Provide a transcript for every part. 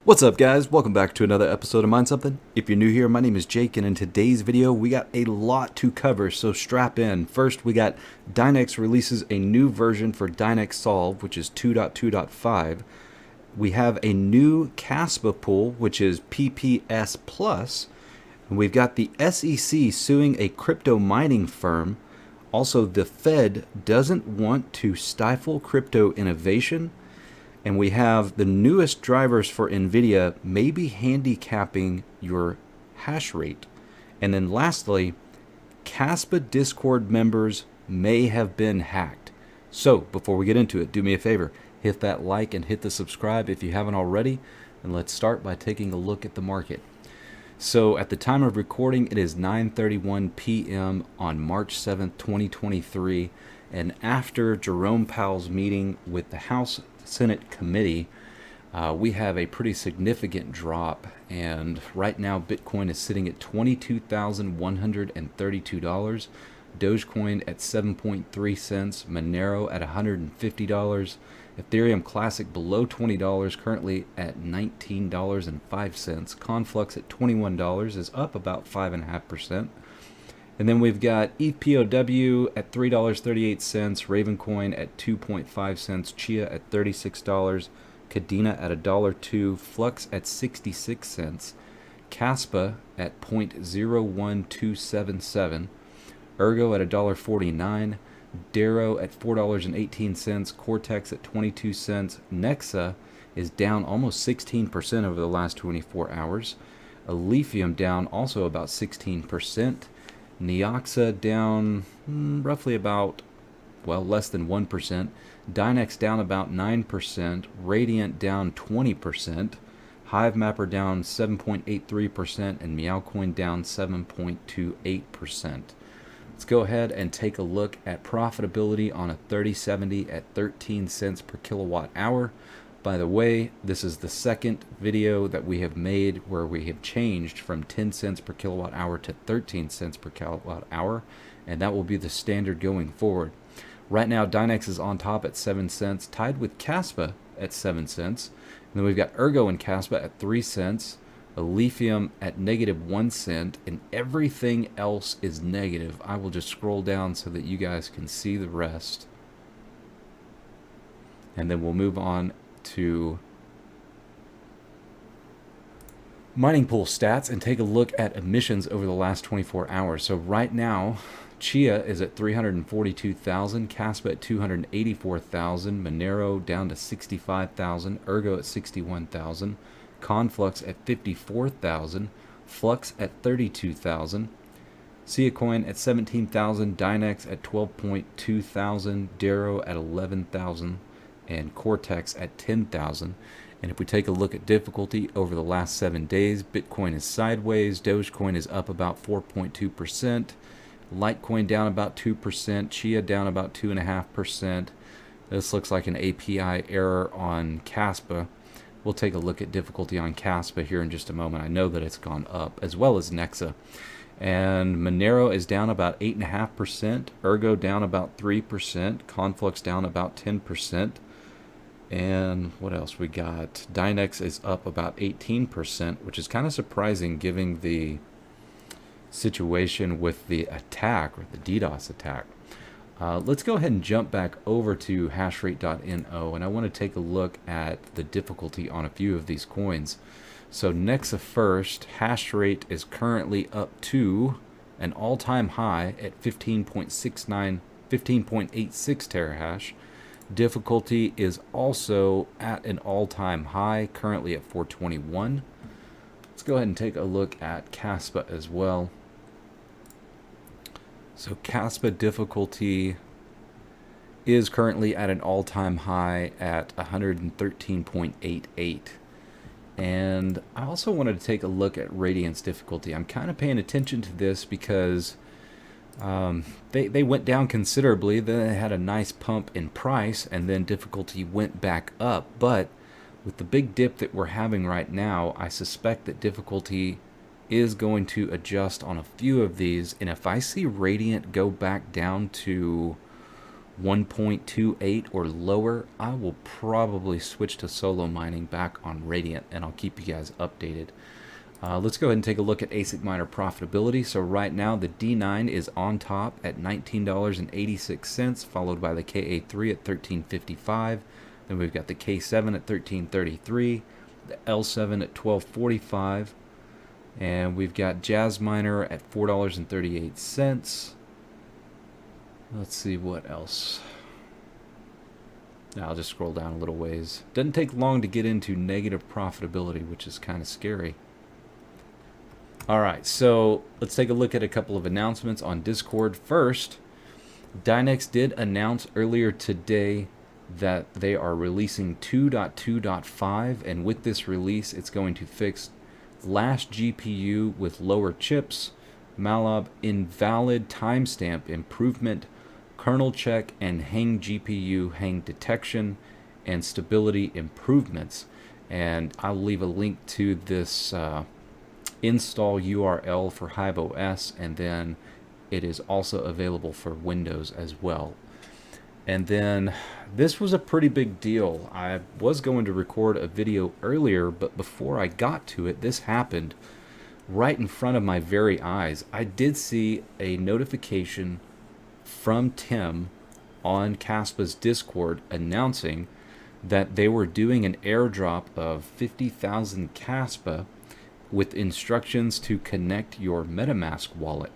What's up, guys? Welcome back to another episode of Mind Something. If you're new here, my name is Jake, and in today's video we got a lot to cover, so strap in. First, we got Dynex releases a new version for Dynex Solve, which is 2.2.5. We have a new Kaspa pool, which is PPS Plus, and we've got the SEC suing a crypto mining firm. Also, the Fed doesn't want to stifle crypto innovation. And we have the newest drivers for Nvidia maybe handicapping your hash rate. And then lastly, Kaspa Discord members may have been hacked. So before we get into it, do me a favor, hit that like and hit the subscribe if you haven't already. And let's start by taking a look at the market. So at the time of recording, it is 9:31 p.m. on March 7th, 2023. And after Jerome Powell's meeting with the House Senate committee, we have a pretty significant drop, and right now Bitcoin is sitting at $22,132, Dogecoin at 7.3 cents, Monero at $150, Ethereum Classic below $20, currently at $19.05, Conflux at $21 is up about 5.5%. And then we've got ETHPOW at $3.38, Ravencoin at 2.5 cents, Chia at $36, Kadena at $1.02, Flux at 66 cents, Caspa at 0.01277, Ergo at $1.49, Darrow at $4.18, Cortex at 22 cents, Nexa is down almost 16% over the last 24 hours, Lithium down also about 16%, Neoxa down roughly about, less than 1%. Dynex down about 9%. Radiant down 20%. HiveMapper down 7.83%. And Meowcoin down 7.28%. Let's go ahead and take a look at profitability on a 3070 at 13 cents per kilowatt hour. By the way, this is the second video that we have made where we have changed from 10 cents per kilowatt hour to 13 cents per kilowatt hour, and that will be the standard going forward. Right now, Dynex is on top at 7 cents, tied with Kaspa at 7 cents. And then we've got Ergo and Kaspa at 3 cents, Lithium at negative 1 cent, and everything else is negative. I will just scroll down so that you guys can see the rest. And then we'll move on to mining pool stats and take a look at emissions over the last 24 hours. So right now, Chia is at 342,000, Caspa at 284,000, Monero down to 65,000, Ergo at 61,000, Conflux at 54,000, Flux at 32,000, Siacoin at 17,000, Dynex at 12.2 thousand, Darrow at 11,000, and Cortex at 10,000. And if we take a look at difficulty over the last 7 days, Bitcoin is sideways, Dogecoin is up about 4.2%, Litecoin down about 2%, Chia down about 2.5%. This looks like an API error on Caspa. We'll take a look at difficulty on Caspa here in just a moment. I know that it's gone up, as well as Nexa. And Monero is down about 8.5%, Ergo down about 3%, Conflux down about 10%. And what else we got? Dynex is up about 18%, which is kind of surprising given the situation with the attack, or the DDoS attack. Let's go ahead and jump back over to hashrate.no, and I want to take a look at the difficulty on a few of these coins. So Nexa first, hash rate is currently up to an all-time high at 15.86 terahash. Difficulty is also at an all-time high, currently at 421. Let's go ahead and take a look at Kaspa as well. So Kaspa difficulty is currently at an all-time high at 113.88. And I also wanted to take a look at Radiant's difficulty. I'm kind of paying attention to this because they went down considerably. Then they had a nice pump in price, and then difficulty went back up. But with the big dip that we're having right now, I suspect that difficulty is going to adjust on a few of these. And if I see Radiant go back down to 1.28 or lower, I will probably switch to solo mining back on Radiant, and I'll keep you guys updated. Let's go ahead and take a look at ASIC miner profitability. So right now the D9 is on top at $19.86, followed by the KA3 at $13.55. Then we've got the K7 at $13.33, the L7 at $12.45, and we've got Jazz Miner at $4.38. Let's see what else. Now I'll just scroll down a little ways. Doesn't take long to get into negative profitability, which is kind of scary. Alright, so let's take a look at a couple of announcements on Discord. First, Dynex did announce earlier today that they are releasing 2.2.5, and with this release it's going to fix last GPU with lower chips, malloc invalid timestamp improvement, kernel check and hang GPU hang detection, and stability improvements. And I'll leave a link to this install URL for HiveOS, and then it is also available for Windows as well. And then this was a pretty big deal. I was going to record a video earlier, but before I got to it, this happened right in front of my very eyes. I did see a notification from Tim on Kaspa's Discord announcing that they were doing an airdrop of 50,000 Kaspa with instructions to connect your MetaMask wallet.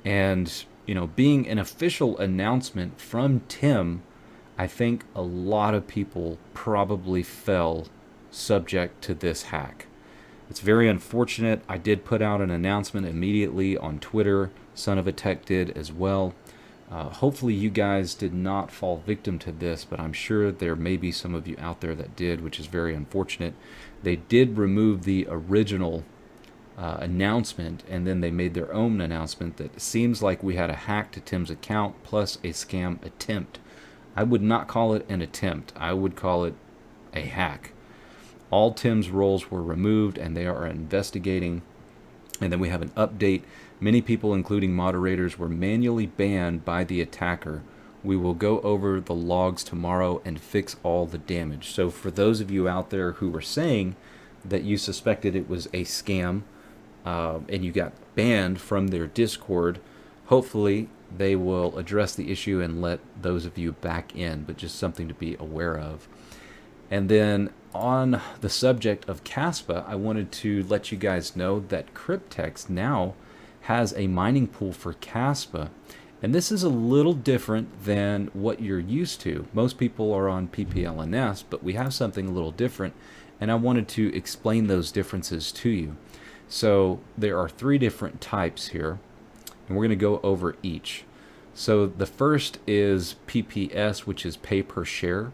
And, you know, being an official announcement from Tim, I think a lot of people probably fell subject to this hack. It's very unfortunate. I did put out an announcement immediately on Twitter. Son of a Tech did as well. Hopefully you guys did not fall victim to this, but I'm sure there may be some of you out there that did, which is very unfortunate. They did remove the original announcement, and then they made their own announcement that seems like we had a hack to Tim's account plus a scam attempt. I would not call it an attempt. I would call it a hack. All Tim's roles were removed, and they are investigating. And then we have an update. Many people, including moderators, were manually banned by the attacker. We will go over the logs tomorrow and fix all the damage. So for those of you out there who were saying that you suspected it was a scam and you got banned from their Discord, hopefully they will address the issue and let those of you back in, but just something to be aware of. And then on the subject of Caspa, I wanted to let you guys know that Cryptex now has a mining pool for Caspa. And this is a little different than what you're used to. Most people are on PPLNS, but we have something a little different, and I wanted to explain those differences to you. So there are 3 different types here, and we're going to go over each. So the first is PPS, which is pay per share.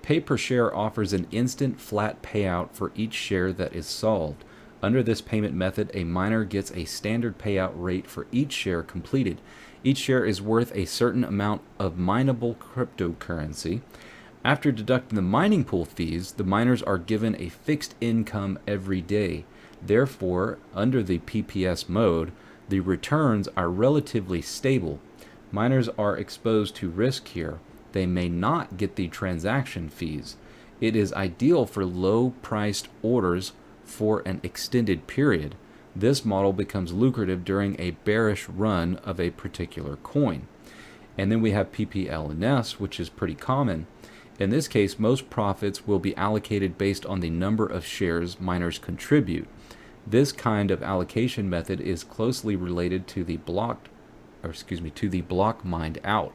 Pay per share offers an instant flat payout for each share that is solved. Under this payment method, a miner gets a standard payout rate for each share completed. Each share is worth a certain amount of mineable cryptocurrency. After deducting the mining pool fees, the miners are given a fixed income every day. Therefore, under the PPS mode, the returns are relatively stable. Miners are exposed to risk here. They may not get the transaction fees. It is ideal for low-priced orders for an extended period. This model becomes lucrative during a bearish run of a particular coin. And then we have PPLNS, which is pretty common. In this case, most profits will be allocated based on the number of shares miners contribute. This kind of allocation method is closely related to the block mined out.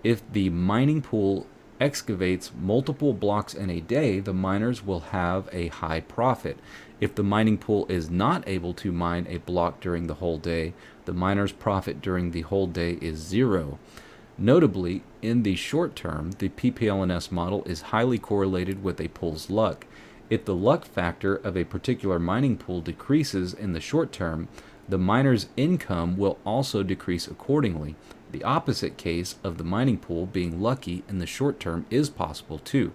If the mining pool excavates multiple blocks in a day, the miners will have a high profit. If the mining pool is not able to mine a block during the whole day, the miner's profit during the whole day is 0. Notably, in the short term, the PPLNS model is highly correlated with a pool's luck. If the luck factor of a particular mining pool decreases in the short term, the miner's income will also decrease accordingly. The opposite case of the mining pool being lucky in the short term is possible too.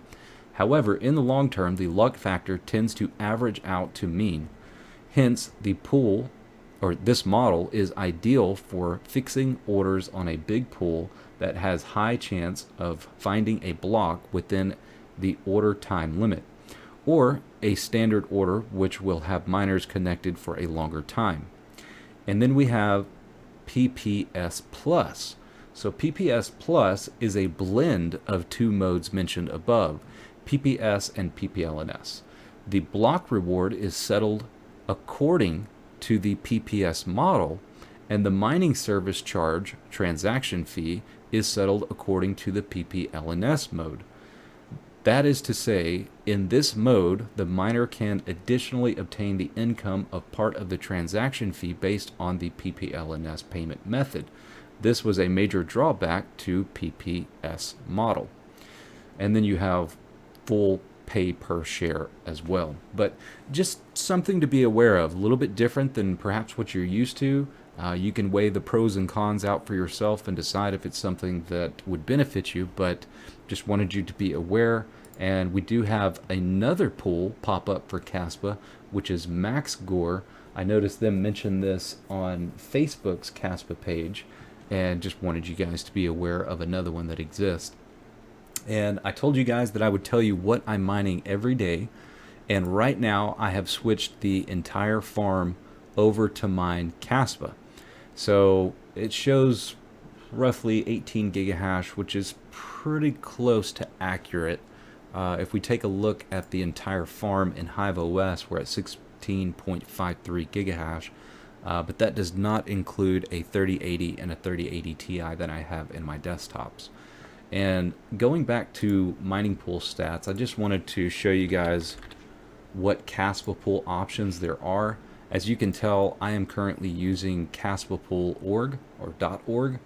However, in the long term, the luck factor tends to average out to mean. Hence, the pool or this model is ideal for fixing orders on a big pool that has high chance of finding a block within the order time limit, or a standard order which will have miners connected for a longer time. And then we have PPS Plus. So PPS Plus is a blend of two modes mentioned above, PPS and PPLNS. The block reward is settled according to the PPS model, and the mining service charge transaction fee is settled according to the PPLNS mode. That is to say, in this mode, the miner can additionally obtain the income of part of the transaction fee based on the PPLNS payment method. This was a major drawback to PPS model. And then you have full pay per share as well. But just something to be aware of, a little bit different than perhaps what you're used to. You can weigh the pros and cons out for yourself and decide if it's something that would benefit you, but just wanted you to be aware. And we do have another pool pop up for Caspa, which is MaxGore. I noticed them mention this on Facebook's Caspa page, and just wanted you guys to be aware of another one that exists. And I told you guys that I would tell you what I'm mining every day, and right now I have switched the entire farm over to mine Caspa. So it shows roughly 18 gigahash, which is pretty close to accurate. If we take a look at the entire farm in Hive OS, we're at 16.53 gigahash, but that does not include a 3080 and a 3080 Ti that I have in my desktops. And going back to mining pool stats, I just wanted to show you guys what Caspa pool options there are. As you can tell, I am currently using caspapool.org or .org.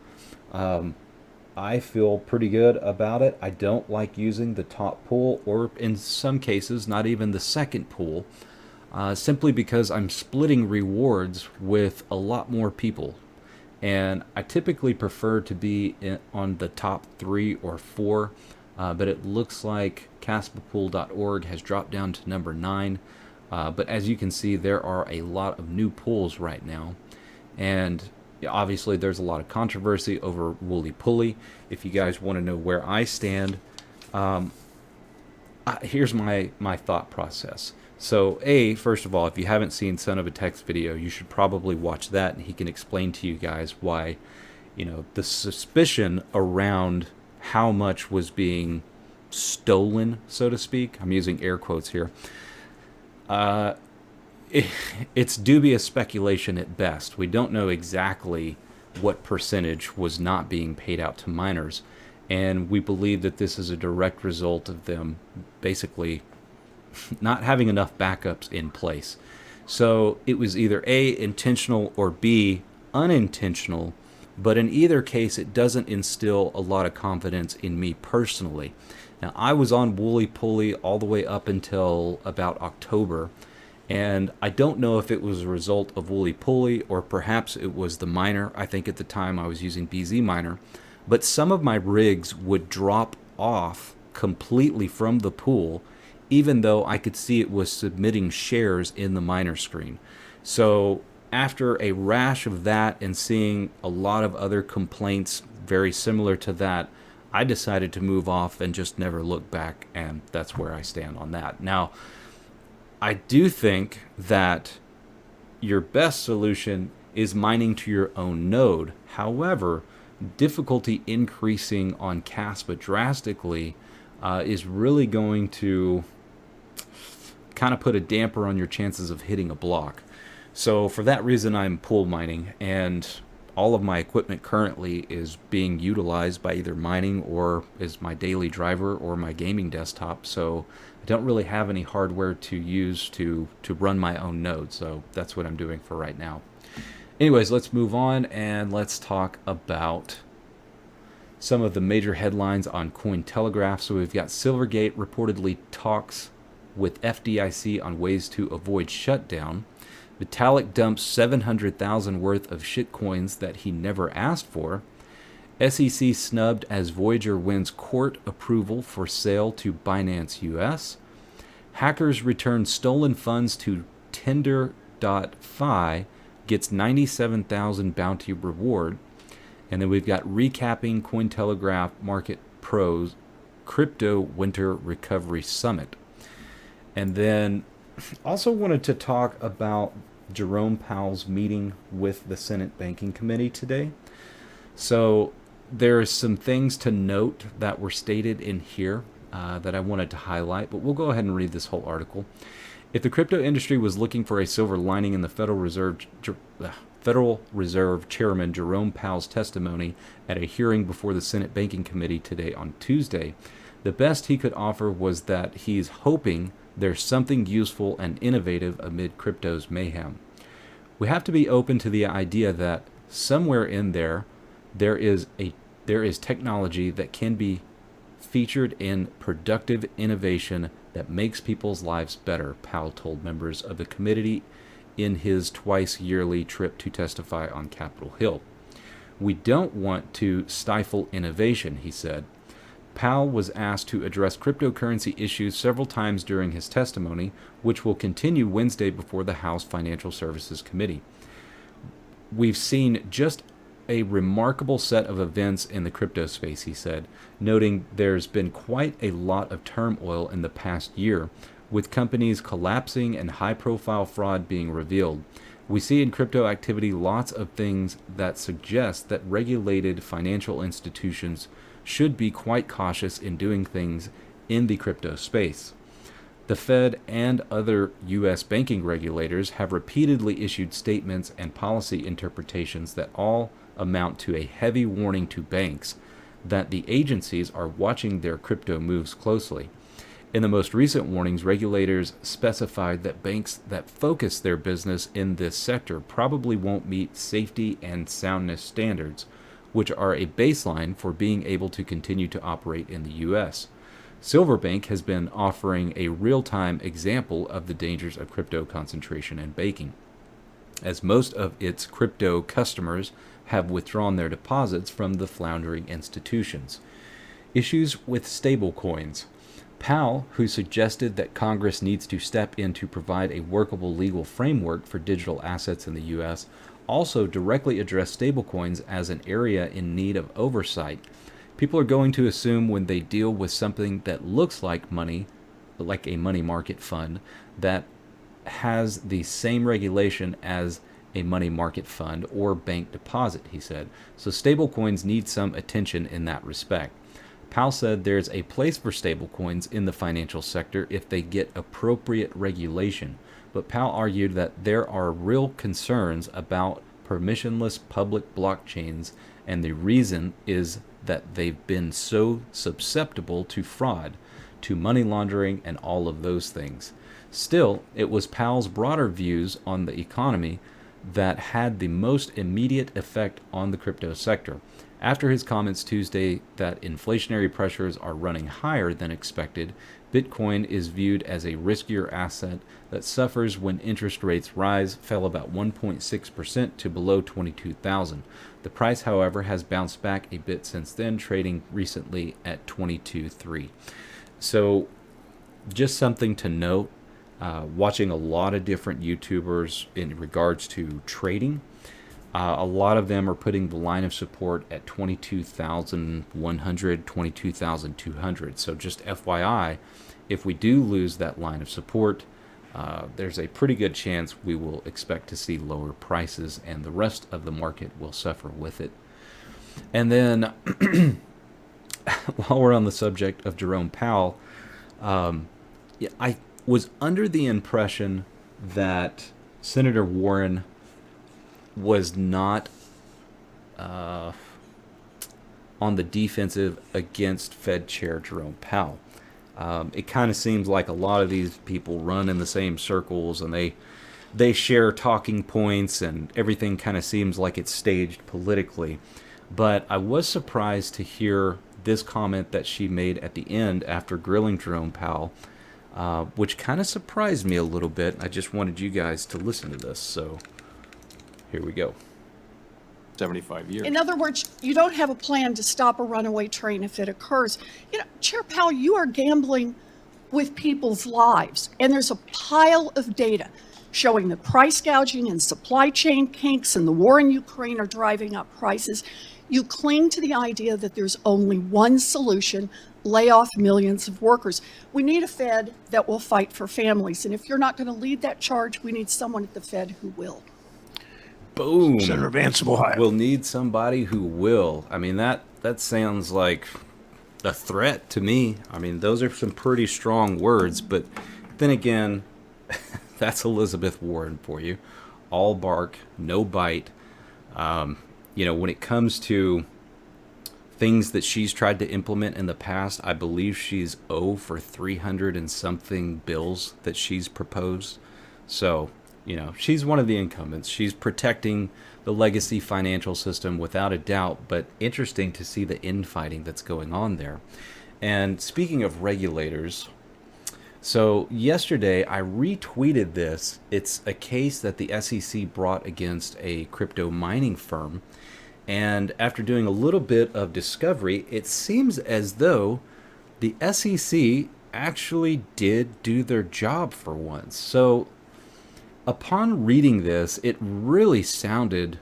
I feel pretty good about it. I don't like using the top pool, or in some cases not even the second pool, simply because I'm splitting rewards with a lot more people. And I typically prefer to be on the top 3 or 4, but it looks like caspapool.org has dropped down to number 9. But as you can see, there are a lot of new pools right now, and obviously there's a lot of controversy over Wooly Pulley. If you guys want to know where I stand, here's my thought process. So first of all, if you haven't seen Son of a Tech's video, you should probably watch that, and he can explain to you guys why, the suspicion around how much was being stolen, so to speak. I'm using air quotes here. It's dubious speculation at best. We don't know exactly what percentage was not being paid out to miners, and we believe that this is a direct result of them basically not having enough backups in place. So it was either A, intentional, or B, unintentional, but in either case it doesn't instill a lot of confidence in me personally. Now, I was on Wooly Pulley all the way up until about October, and I don't know if it was a result of Wooly Pulley or perhaps it was the miner. I think at the time I was using BZ Miner, but some of my rigs would drop off completely from the pool, even though I could see it was submitting shares in the miner screen. So after a rash of that and seeing a lot of other complaints very similar to that, I decided to move off and just never look back, and that's where I stand on that. Now, I do think that your best solution is mining to your own node. However, difficulty increasing on Caspa drastically is really going to kind of put a damper on your chances of hitting a block. So for that reason, I'm pool mining, and all of my equipment currently is being utilized by either mining or is my daily driver or my gaming desktop. So I don't really have any hardware to use to run my own node. So that's what I'm doing for right now. Anyways, let's move on and let's talk about some of the major headlines on Cointelegraph. So we've got Silvergate reportedly talks with FDIC on ways to avoid shutdown. Vitalik dumps 700,000 worth of shitcoins that he never asked for. SEC snubbed as Voyager wins court approval for sale to Binance US. Hackers return stolen funds to Tender.fi gets 97,000 bounty reward. And then we've got recapping Cointelegraph Market Pro's Crypto Winter Recovery Summit. And then also wanted to talk about Jerome Powell's meeting with the Senate Banking Committee today. So there's some things to note that were stated in here that I wanted to highlight, but we'll go ahead and read this whole article. If the crypto industry was looking for a silver lining in the Federal Reserve Chairman Jerome Powell's testimony at a hearing before the Senate Banking Committee today on Tuesday, the best he could offer was that he's hoping there's something useful and innovative amid crypto's mayhem. We have to be open to the idea that somewhere in there is technology that can be featured in productive innovation that makes people's lives better, Powell told members of the committee in his twice-yearly trip to testify on Capitol Hill. We don't want to stifle innovation, he said. Powell was asked to address cryptocurrency issues several times during his testimony, which will continue Wednesday before the House Financial Services Committee. We've seen just a remarkable set of events in the crypto space, he said, noting there's been quite a lot of turmoil in the past year, with companies collapsing and high-profile fraud being revealed. We see in crypto activity lots of things that suggest that regulated financial institutions should be quite cautious in doing things in the crypto space. The Fed and other U.S. banking regulators have repeatedly issued statements and policy interpretations that all amount to a heavy warning to banks that the agencies are watching their crypto moves closely. In the most recent warnings, regulators specified that banks that focus their business in this sector probably won't meet safety and soundness standards, which are a baseline for being able to continue to operate in the U.S. Silverbank has been offering a real-time example of the dangers of crypto concentration in banking, as most of its crypto customers have withdrawn their deposits from the floundering institutions. Issues with stablecoins. Powell, who suggested that Congress needs to step in to provide a workable legal framework for digital assets in the U.S., also directly addressed stablecoins as an area in need of oversight. People are going to assume when they deal with something that looks like money, like a money market fund, that has the same regulation as a money market fund or bank deposit, he said. So stablecoins need some attention in that respect. Powell said there's a place for stablecoins in the financial sector if they get appropriate regulation, but Powell argued that there are real concerns about permissionless public blockchains, and the reason is that they've been so susceptible to fraud, to money laundering, and all of those things. Still, it was Powell's broader views on the economy that had the most immediate effect on the crypto sector. After his comments Tuesday that inflationary pressures are running higher than expected, Bitcoin is viewed as a riskier asset that suffers when interest rates rise, fell about 1.6% to below 22,000. The price, however, has bounced back a bit since then, trading recently at 22.3. So just something to note, watching a lot of different YouTubers in regards to trading. A lot of them are putting the line of support at 22,100, 22,200. So just FYI, if we do lose that line of support, there's a pretty good chance we will expect to see lower prices and the rest of the market will suffer with it. And then while we're on the subject of Jerome Powell, I was under the impression that Senator Warren was not on the defensive against Fed Chair Jerome Powell. It kind of seems like a lot of these people run in the same circles and they share talking points and everything kind of seems like it's staged politically. But I was surprised to hear this comment that she made at the end after grilling Jerome Powell, which kind of surprised me a little bit. I just wanted you guys to listen to this, so here we go. 75 years. In other words, you don't have a plan to stop a runaway train if it occurs. You know, Chair Powell, you are gambling with people's lives, and there's a pile of data. showing that price gouging and supply chain kinks and the war in Ukraine are driving up prices. You cling to the idea that there's only one solution: lay off millions of workers. We need a Fed that will fight for families. And if you're not going to lead that charge, we need someone at the Fed who will. Boom. Senator Vance of Ohio. We'll need somebody who will. I mean, that sounds like a threat to me. I mean, those are some pretty strong words, but then again, that's Elizabeth Warren for you. All bark, no bite. When it comes to things that she's tried to implement in the past, I believe she's 0 for 300 and something bills that she's proposed. So, she's one of the incumbents. She's protecting the legacy financial system without a doubt, but interesting to see the infighting that's going on there. And speaking of regulators, so yesterday I retweeted this. It's a case that the SEC brought against a crypto mining firm. And after doing a little bit of discovery, it seems as though the SEC actually did do their job for once. So upon reading this, it really sounded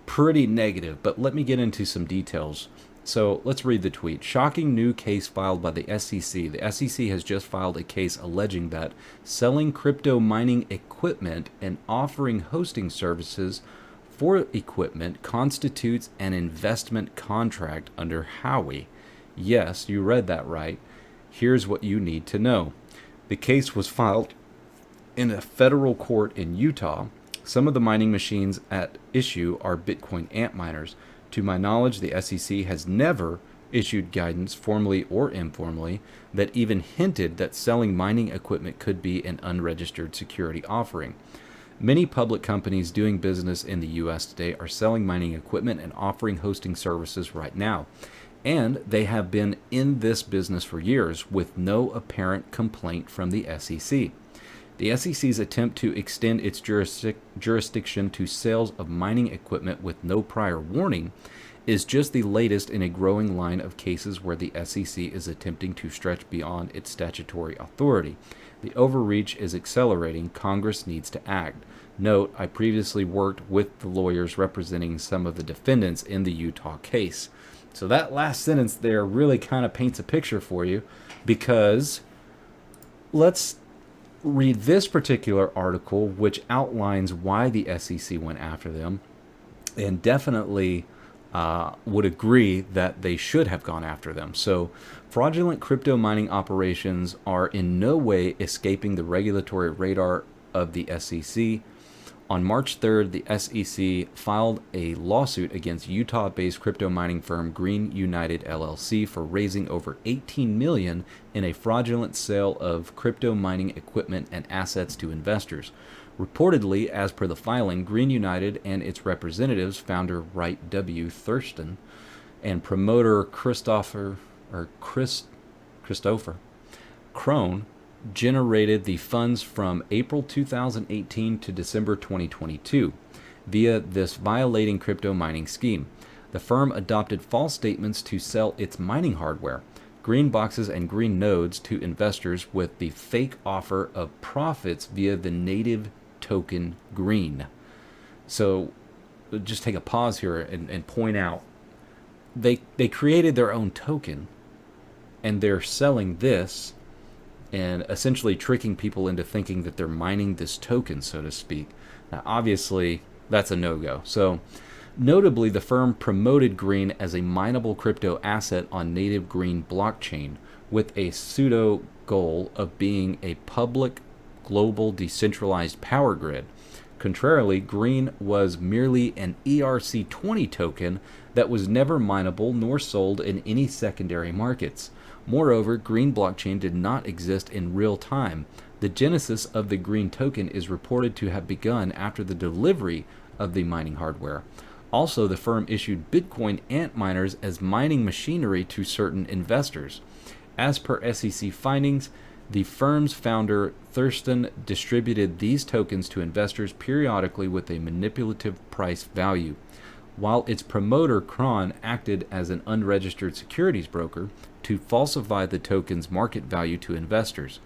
pretty negative, but let me get into some details. So let's read the tweet. Shocking new case filed by the SEC. The SEC has just filed a case alleging that selling crypto mining equipment and offering hosting services for equipment constitutes an investment contract under Howey. Yes, you read that right. Here's what you need to know. The case was filed in a federal court in Utah. Some of the mining machines at issue are Bitcoin Antminers. To my knowledge, the SEC has never issued guidance, formally or informally, that even hinted that selling mining equipment could be an unregistered security offering. Many public companies doing business in the U.S. today are selling mining equipment and offering hosting services right now. And they have been in this business for years with no apparent complaint from the SEC. The SEC's attempt to extend its jurisdiction to sales of mining equipment with no prior warning is just the latest in a growing line of cases where the SEC is attempting to stretch beyond its statutory authority. The overreach is accelerating. Congress needs to act. Note, I previously worked with the lawyers representing some of the defendants in the Utah case. So that last sentence there really kind of paints a picture for you, because let's read this particular article, which outlines why the SEC went after them, and definitely would agree that they should have gone after them. So fraudulent crypto mining operations are in no way escaping the regulatory radar of the SEC. On March 3rd, the SEC filed a lawsuit against Utah-based crypto mining firm Green United LLC for raising over $18 million in a fraudulent sale of crypto mining equipment and assets to investors. Reportedly, as per the filing, Green United and its representatives, founder Wright W. Thurston and promoter Christopher Crone, generated the funds from April 2018 to December 2022 via this violating crypto mining scheme. The firm adopted false statements to sell its mining hardware, green boxes and green nodes, to investors with the fake offer of profits via the native token green. So just take a pause here and point out they created their own token, and they're selling this and essentially tricking people into thinking that they're mining this token, so to speak. Now, obviously, that's a no-go. So, notably, the firm promoted Green as a mineable crypto asset on native Green blockchain with a pseudo goal of being a public, global, decentralized power grid. Contrarily, Green was merely an ERC20 token that was never mineable nor sold in any secondary markets. Moreover, Green blockchain did not exist in real time. The genesis of the Green token is reported to have begun after the delivery of the mining hardware. Also, the firm issued Bitcoin Antminers as mining machinery to certain investors. As per SEC findings, the firm's founder, Thurston, distributed these tokens to investors periodically with a manipulative price value, while its promoter, Cron, acted as an unregistered securities broker to falsify the token's market value to investors.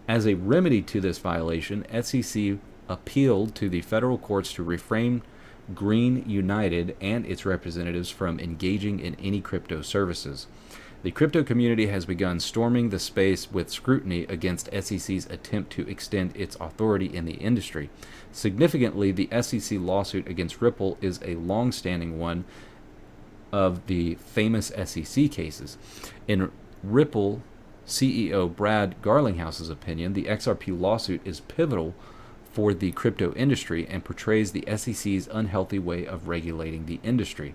As a remedy to this violation, SEC appealed to the federal courts to refrain Green United and its representatives from engaging in any crypto services. The crypto community has begun storming the space with scrutiny against SEC's attempt to extend its authority in the industry. Significantly, the SEC lawsuit against Ripple is a long-standing one of the famous SEC cases. In Ripple CEO Brad Garlinghouse's opinion, the XRP lawsuit is pivotal for the crypto industry and portrays the SEC's unhealthy way of regulating the industry.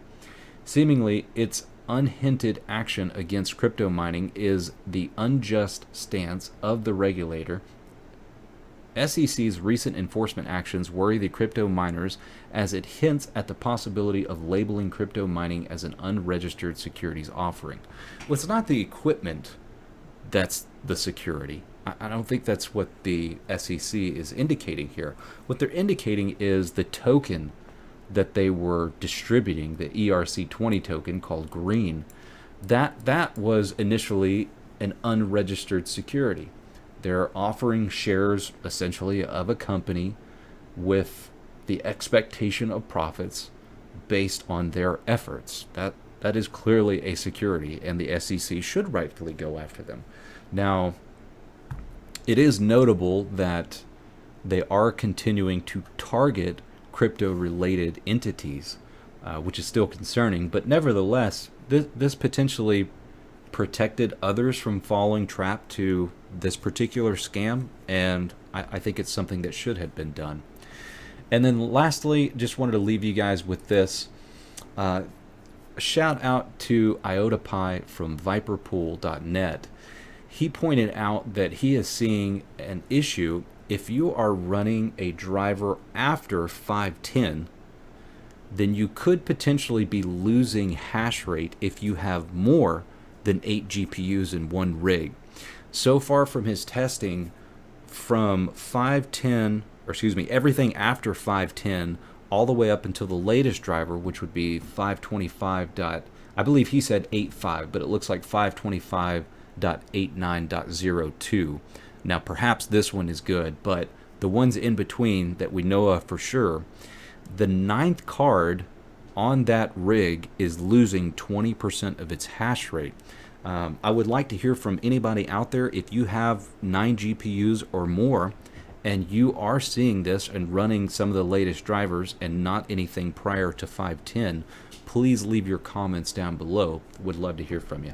Seemingly, its unhinted action against crypto mining is the unjust stance of the regulator. SEC's recent enforcement actions worry the crypto miners as it hints at the possibility of labeling crypto mining as an unregistered securities offering. Well, it's not the equipment that's the security. I don't think that's what the SEC is indicating here. What they're indicating is the token that they were distributing, the ERC20 token called Green, that was initially an unregistered security. They're offering shares essentially of a company with the expectation of profits based on their efforts. That is clearly a security, and the SEC should rightfully go after them. Now, it is notable that they are continuing to target crypto-related entities, which is still concerning, but nevertheless, this potentially protected others from falling trap to this particular scam, and I think it's something that should have been done. And then lastly, just wanted to leave you guys with this. A shout out to IotaPie from viperpool.net. He pointed out that he is seeing an issue if you are running a driver after 510, then you could potentially be losing hash rate if you have more than 8 GPUs in one rig. So far from his testing, from 510, or excuse me, everything after 510 all the way up until the latest driver, which would be 525. I believe he said 8.5, but it looks like 525.89.02. Now perhaps this one is good, but the ones in between that we know of for sure, the 9th card on that rig is losing 20% of its hash rate. I would like to hear from anybody out there. If you have 9 GPUs or more and you are seeing this and running some of the latest drivers and not anything prior to 510, please leave your comments down below. Would love to hear from you.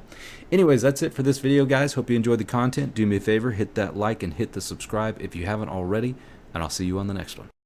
Anyways, that's it for this video, guys. Hope you enjoyed the content. Do me a favor, hit that like and hit the subscribe if you haven't already, and I'll see you on the next one.